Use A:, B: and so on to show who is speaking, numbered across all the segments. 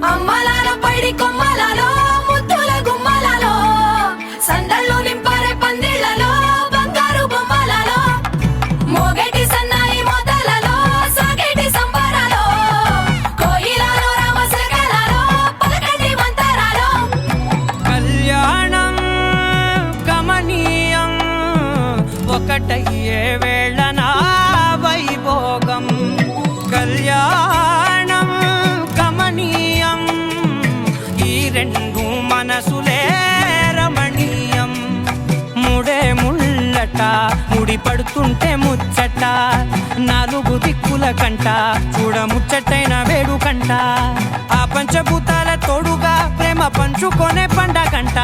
A: అమ్మలాల పైడి కొమ్మలలో ముద్దుల గుమ్మలలో సందళ్ళు నింపరే పందిళ్లలో బంగారు బొమ్మలలో మోగేటి సన్నాయి మోతలలో సాగేటి సంబరాలో కోయిలలో రామశకలలో పలకటి మంతరాలో
B: కళ్యాణం గమనీయం ఒకటయ్యే వేళ నా వైభోగం కళ్యాణం గమనీయం ఈ రెండు మనసులే రమణీయం ముడే ముళ్ళట ముడి పడుతుంటే ముచ్చట నాలుగు దిక్కుల కంట చూడ ముచ్చటైన వేడుకంట ఆ పంచభూతాల తోడుగా ప్రేమ పంచుకొనే పండగంట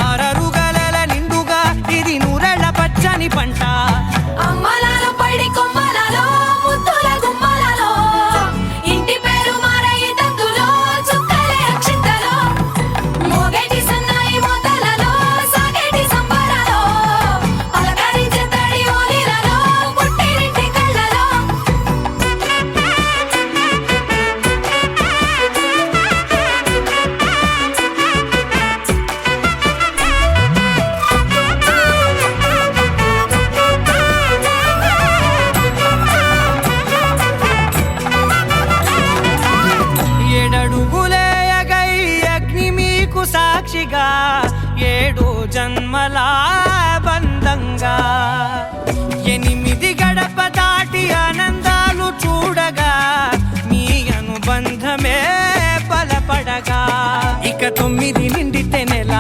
B: ఆరరుగల నిండుగా ఇది నూరెళ్ళ పచ్చని పంట
A: అమ్మలాల పైడి కొమ్మలలో ముద్దుల గుమ్మలలో ఇంటి పేరు మారయి తందులో చుక్కలే అక్షింతలో మోగేటి సన్నాయి మోతలలో సాగేటి సంబరాలో పలకరించే తడి ఓలిలలో పుట్టినింటి కళ్ళలో
B: ఏడడుగులే ఎగై అగ్ని మీకు సాక్షిగా ఏడు జన్మల బంధంగా ఎనిమిది గడప దాటి ఆనందాలు చూడగా మీ అనుబంధమే బలపడగా ఇక 9 నిండితే నెల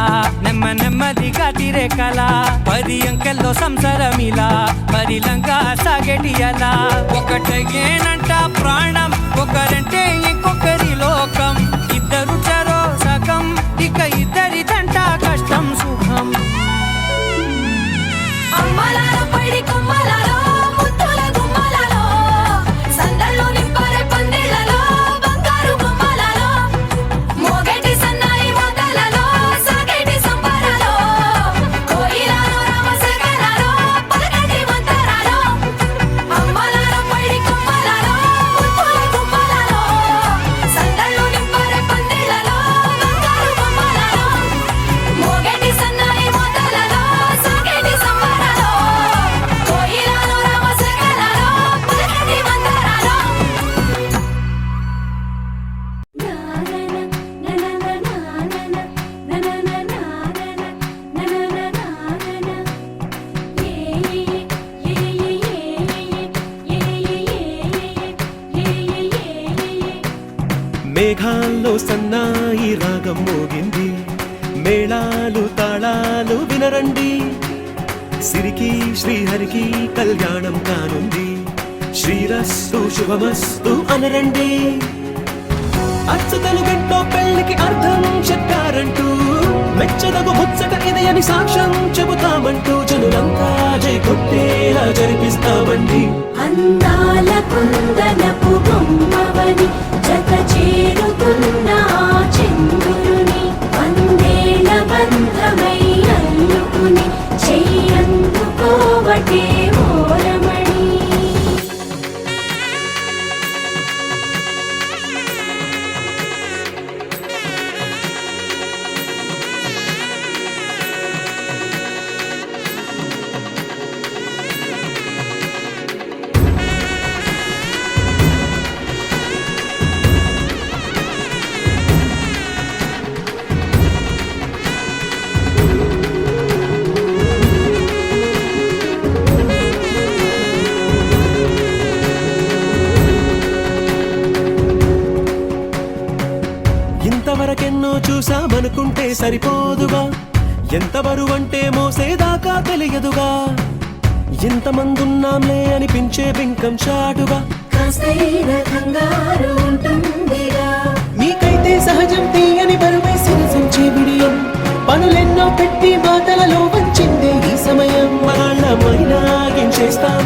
B: నెమ్మదిగా తిరేకల 10 అంకెల్లో సంసారమిలా పరిలంగా సాగేటి అలా ఒకటేనంట ప్రాణం ఒకరంటే ఇంకొకరి లోకం ఇద్దరు చరో సగం ఇక ఇద్దరిదంట కష్టం సుఖం
A: అమ్మలాల పైడి కొమ్మలలో ముద్దుల గుమ్మలలో సందళ్ళు నింపరే పందిళ్లలో బంగారు బొమ్మలలో మోగేటి సన్నాయి మోతలలో సాగేటి సంబరాలో కోయిలలో రామశకలలో పలకటి మంతరాలో అమ్మలాల పైడి కొమ్మలలో ముద్దుల గుమ్మలలో సందళ్ళు నింపరే పందిళ్లలో బంగారు బొమ్మలలో మోగేటి సన్నాయి మోతలలో సాగేటి సంబరాలో కోయిలలో రామశకలలో పలకటి మంతరాలో
C: మేఘాల్లో సన్నాయి రాగం మోగింది మేళాలు తాళాలు వినరండి సిరికి శ్రీహరికి కళ్యాణం కానుంది శ్రీరస్తు శుభమస్తు అనరండి అచ్చతలు గంటో పెళ్లికి అర్థం చెప్పారంటూ మెచ్చదగు ముచ్చట ఇది అని సాక్ష్యం చెబుతామంటూ జనులంతా జై కొట్టేలా జరిపిస్తామండి
A: అందాల కుందనపు బొమ్మవని జత చేరుతున్న ఆ చంద్రుని వందేల బంధమై అల్లుకుని చెయ్యందుకోవటే ఓరమణి
C: ఇంతవరకెన్నో చూసామనుకుంటే సరిపోదుగా ఎంత బరువంటే మోసేదాకా తెలియదుగా ఇంతమందున్నాంలే అనిపించే బింకం చాటుగా
A: కాస్తైన కంగారు ఉంటుందిగా
C: మీకైతే సహజం తీయని బరువేసిన సంచే బిడియం పనులెన్నో పెట్టి మాటలలో వంచిందే ఈ సమయం మళ్ళ మైనా చేస్తాం